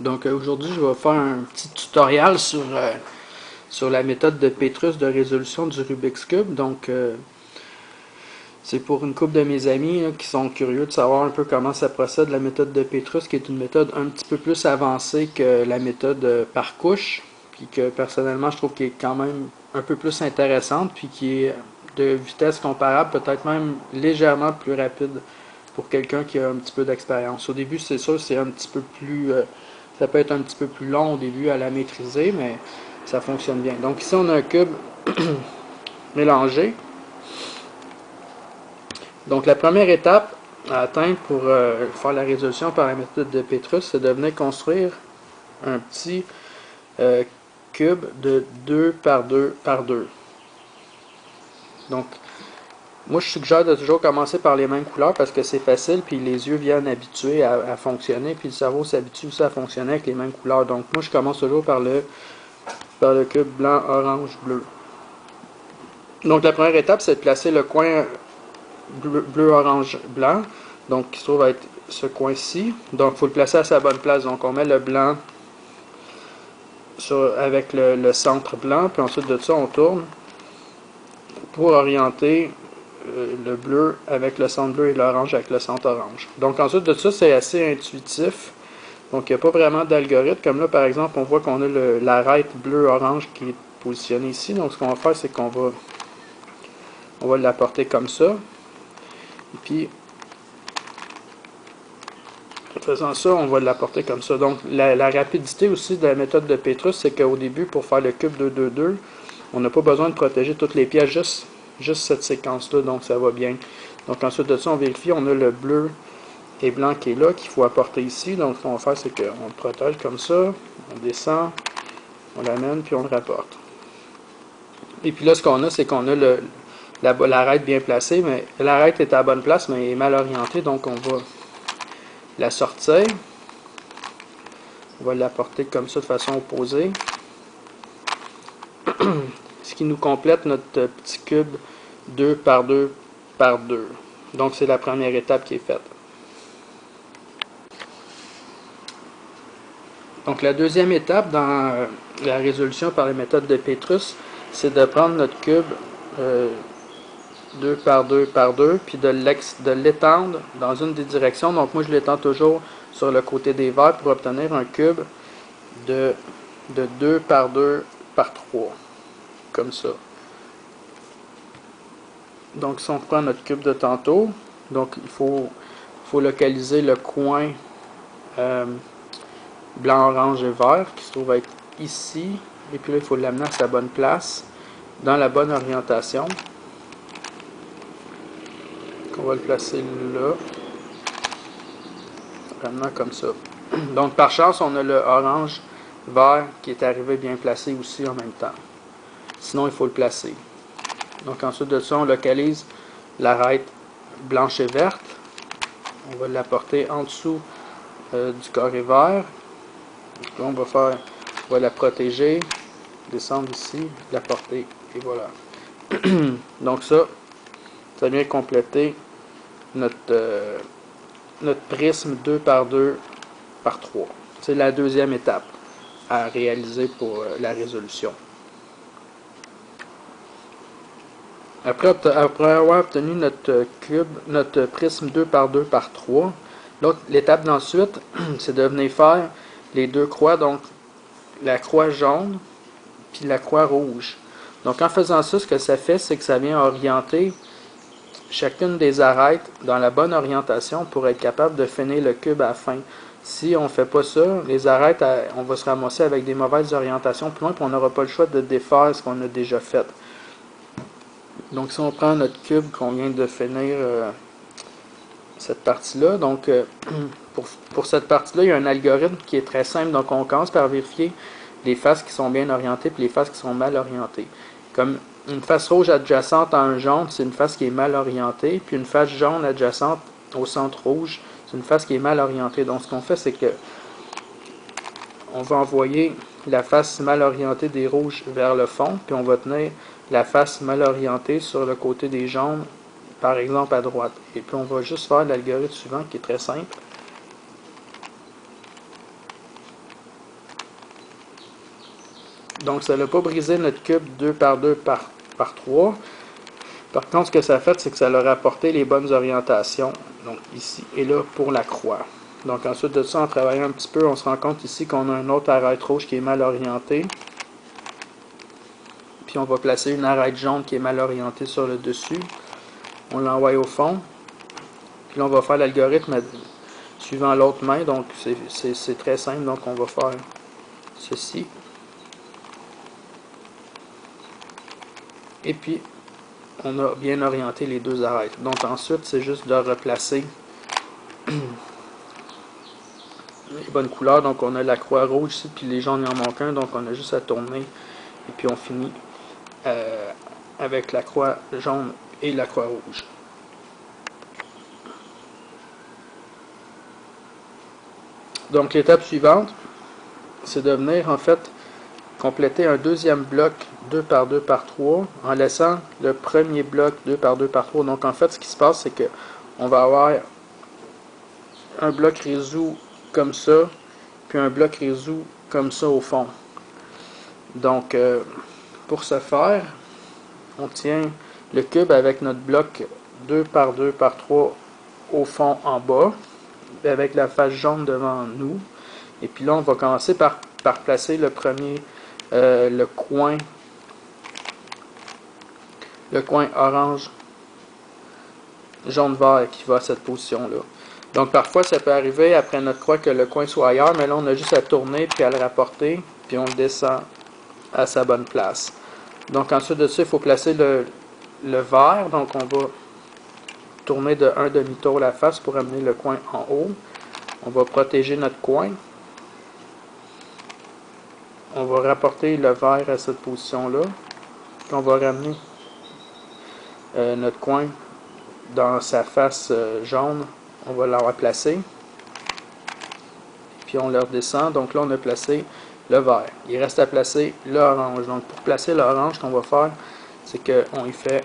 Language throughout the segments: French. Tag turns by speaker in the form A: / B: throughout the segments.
A: Donc aujourd'hui, je vais faire un petit tutoriel sur la méthode de Petrus de résolution du Rubik's Cube. Donc c'est pour une couple de mes amis là, qui sont curieux de savoir un peu comment ça procède la méthode de Petrus, qui est une méthode un petit peu plus avancée que la méthode par couche, puis que personnellement je trouve qui est quand même un peu plus intéressante, puis qui est de vitesse comparable, peut-être même légèrement plus rapide pour quelqu'un qui a un petit peu d'expérience. Au début, c'est sûr, c'est un petit peu plus ça peut être un petit peu plus long au début à la maîtriser, mais ça fonctionne bien. Donc ici, on a un cube mélangé. Donc la première étape à atteindre pour faire la résolution par la méthode de Petrus, c'est de venir construire un petit cube de 2 par 2 par 2. Donc, moi je suggère de toujours commencer par les mêmes couleurs parce que c'est facile, puis les yeux viennent habituer à fonctionner, puis le cerveau s'habitue aussi à fonctionner avec les mêmes couleurs. Donc moi je commence toujours par le cube blanc, orange, bleu. Donc la première étape, c'est de placer le coin bleu, orange, blanc, donc qui se trouve être ce coin-ci. Donc il faut le placer à sa bonne place. Donc on met le blanc avec le centre blanc, puis ensuite de ça, on tourne pour orienter le bleu avec le centre bleu et l'orange avec le centre orange. Donc ensuite de ça, c'est assez intuitif. Donc il n'y a pas vraiment d'algorithme. Comme là, par exemple, on voit qu'on a l'arête bleu-orange qui est positionné ici. Donc ce qu'on va faire, c'est qu'on va l'apporter comme ça. Et puis, en faisant ça, on va l'apporter comme ça. Donc la rapidité aussi de la méthode de Petrus, c'est qu'au début, pour faire le cube 2-2-2, on n'a pas besoin de protéger toutes les pièces, juste cette séquence-là, donc ça va bien. Donc ensuite de ça, on vérifie, on a le bleu et blanc qui est là, qu'il faut apporter ici. Donc ce qu'on va faire, c'est qu'on le protège comme ça, on descend, on l'amène, puis on le rapporte. Et puis là, ce qu'on a, c'est qu'on a l'arête bien placée, mais l'arête est à la bonne place, mais elle est mal orientée, donc on va la sortir. On va l'apporter comme ça de façon opposée. Ce qui nous complète notre petit cube 2 par 2 par 2. Donc c'est la première étape qui est faite. Donc la deuxième étape dans la résolution par la méthode de Petrus, c'est de prendre notre cube 2 par 2 par 2, puis de l'étendre dans une des directions. Donc moi je l'étends toujours sur le côté des verts pour obtenir un cube de 2 par 2 par 3, comme ça. Donc si on prend notre cube de tantôt, donc il faut localiser le coin blanc, orange et vert qui se trouve être ici, et puis là il faut l'amener à sa bonne place, dans la bonne orientation. On va le placer là, vraiment comme ça. Donc par chance, on a le orange vert qui est arrivé bien placé aussi en même temps. Sinon, il faut le placer. Donc ensuite de ça, on localise l'arête blanche et verte. On va l'apporter en dessous du carré vert. Là, on va la protéger, descendre ici, la porter, et voilà. Donc ça vient compléter notre prisme 2 par 2 par 3. C'est la deuxième étape à réaliser pour la résolution. Après avoir obtenu notre cube, notre prisme 2 par 2 par 3, l'étape d'ensuite, c'est de venir faire les deux croix, donc la croix jaune puis la croix rouge. Donc en faisant ça, ce que ça fait, c'est que ça vient orienter chacune des arêtes dans la bonne orientation pour être capable de finir le cube à la fin. Si on ne fait pas ça, les arêtes, on va se ramasser avec des mauvaises orientations plus loin, puis on n'aura pas le choix de défaire ce qu'on a déjà fait. Donc si on prend notre cube qu'on vient de finir cette partie-là, donc pour cette partie-là, il y a un algorithme qui est très simple. Donc on commence par vérifier les faces qui sont bien orientées puis les faces qui sont mal orientées. Comme une face rouge adjacente à un jaune, c'est une face qui est mal orientée, puis une face jaune adjacente au centre rouge, c'est une face qui est mal orientée. Donc ce qu'on fait, c'est que on va envoyer la face mal orientée des rouges vers le fond, puis on va tenir la face mal orientée sur le côté des jaunes, par exemple à droite. Et puis on va juste faire l'algorithme suivant qui est très simple. Donc ça n'a pas brisé notre cube 2 par 2 par 3. Par contre, ce que ça a fait, c'est que ça leur a apporté les bonnes orientations, donc ici et là, pour la croix. Donc ensuite de ça, en travaillant un petit peu, on se rend compte ici qu'on a un autre arête rouge qui est mal orienté. Puis on va placer une arête jaune qui est mal orientée sur le dessus. On l'envoie au fond. Puis là, on va faire l'algorithme suivant l'autre main. Donc c'est très simple. Donc on va faire ceci. Et puis, on a bien orienté les deux arêtes. Donc ensuite, c'est juste de replacer les bonnes couleurs. Donc on a la croix rouge ici, puis les jaunes, il en manque un. Donc on a juste à tourner. Et puis on finit avec la croix jaune et la croix rouge. Donc l'étape suivante, c'est de venir en fait compléter un deuxième bloc 2 par 2 par 3 en laissant le premier bloc 2 par 2 par 3. Donc en fait, ce qui se passe, c'est que on va avoir un bloc résous comme ça, puis un bloc résous comme ça au fond. Donc pour ce faire, on tient le cube avec notre bloc 2 par 2 par 3 au fond en bas, avec la face jaune devant nous. Et puis là, on va commencer par placer le premier, le coin orange, jaune, vert qui va à cette position-là. Donc parfois, ça peut arriver après notre croix que le coin soit ailleurs, mais là, on a juste à tourner puis à le rapporter, puis on le descend à sa bonne place. Donc ensuite de ça, il faut placer le vert. Donc on va tourner de un demi-tour la face pour amener le coin en haut. On va protéger notre coin. On va rapporter le vert à cette position-là. Puis on va ramener notre coin dans sa face jaune. On va la replacer. Puis on le redescend. Donc là, on a placé le vert. Il reste à placer l'orange. Donc pour placer l'orange, ce qu'on va faire, c'est qu'on y fait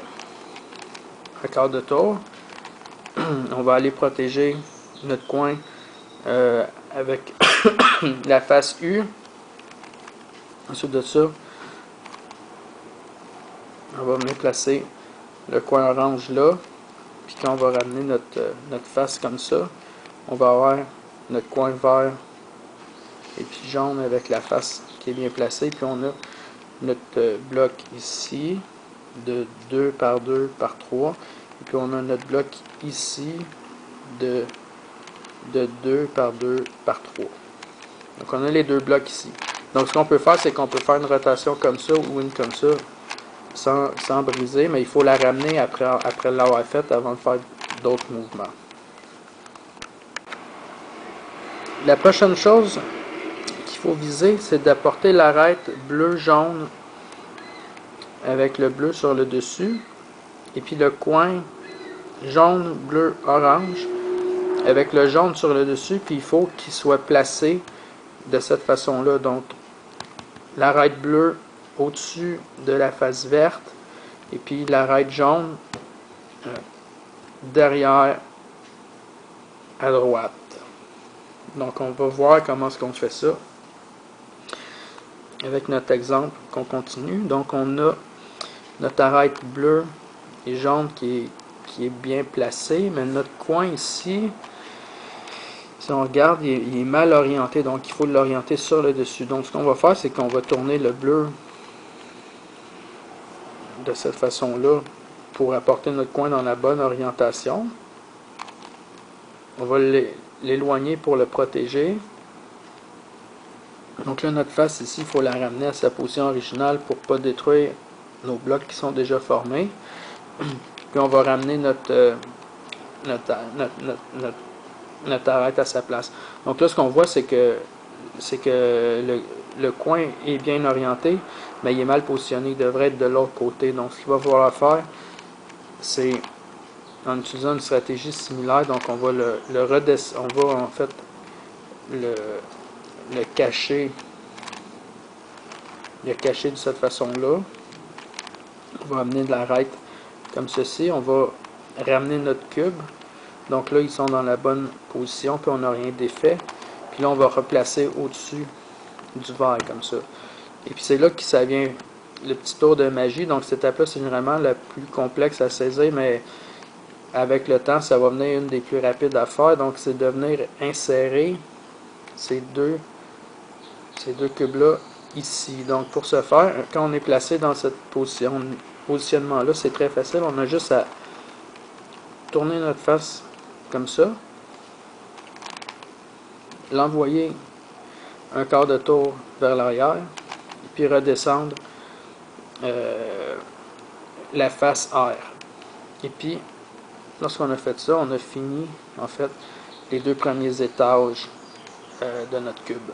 A: un quart de tour. On va aller protéger notre coin avec la face U. Ensuite de ça, on va venir placer le coin orange là. Puis quand on va ramener notre face comme ça, on va avoir notre coin vert et puis jaune avec la face qui est bien placée. Puis on a notre bloc ici de 2 par 2 par 3. Et puis on a notre bloc ici de 2 par 2 par 3. Donc on a les deux blocs ici. Donc ce qu'on peut faire, c'est qu'on peut faire une rotation comme ça ou une comme ça sans briser, mais il faut la ramener après l'avoir faite avant de faire d'autres mouvements. La prochaine chose qu'il faut viser, c'est d'apporter l'arête bleu-jaune avec le bleu sur le dessus, et puis le coin jaune, bleu, orange avec le jaune sur le dessus, puis il faut qu'il soit placé de cette façon-là. Donc l'arête bleue au-dessus de la face verte, et puis l'arête jaune derrière à droite. Donc on va voir comment est-ce qu'on fait ça avec notre exemple qu'on continue. Donc on a notre arête bleue et jaune qui est bien placée, mais notre coin ici, si on regarde, il est mal orienté, donc il faut l'orienter sur le dessus. Donc ce qu'on va faire, c'est qu'on va tourner le bleu de cette façon-là pour apporter notre coin dans la bonne orientation. On va l'éloigner pour le protéger. Donc là, notre face ici, il faut la ramener à sa position originale pour ne pas détruire nos blocs qui sont déjà formés. Puis on va ramener notre arête à sa place. Donc là, ce qu'on voit, c'est que le coin est bien orienté, mais il est mal positionné. Il devrait être de l'autre côté. Donc ce qu'il va falloir faire, c'est en utilisant une stratégie similaire, donc on va on va en fait le cacher de cette façon-là. On va amener de l'arête comme ceci. On va ramener notre cube. Donc là, ils sont dans la bonne position, puis on n'a rien d'effet. Puis là, on va replacer au-dessus du vert comme ça. Et puis c'est là que ça vient le petit tour de magie. Donc cette étape-là, c'est généralement la plus complexe à saisir, mais avec le temps, ça va venir une des plus rapides à faire. Donc c'est de venir insérer ces deux cubes-là ici. Donc pour ce faire, quand on est placé dans cette positionnement-là, c'est très facile. On a juste à tourner notre face comme ça, l'envoyer un quart de tour vers l'arrière, puis redescendre la face R. Et puis, lorsqu'on a fait ça, on a fini, en fait, les deux premiers étages de notre cube.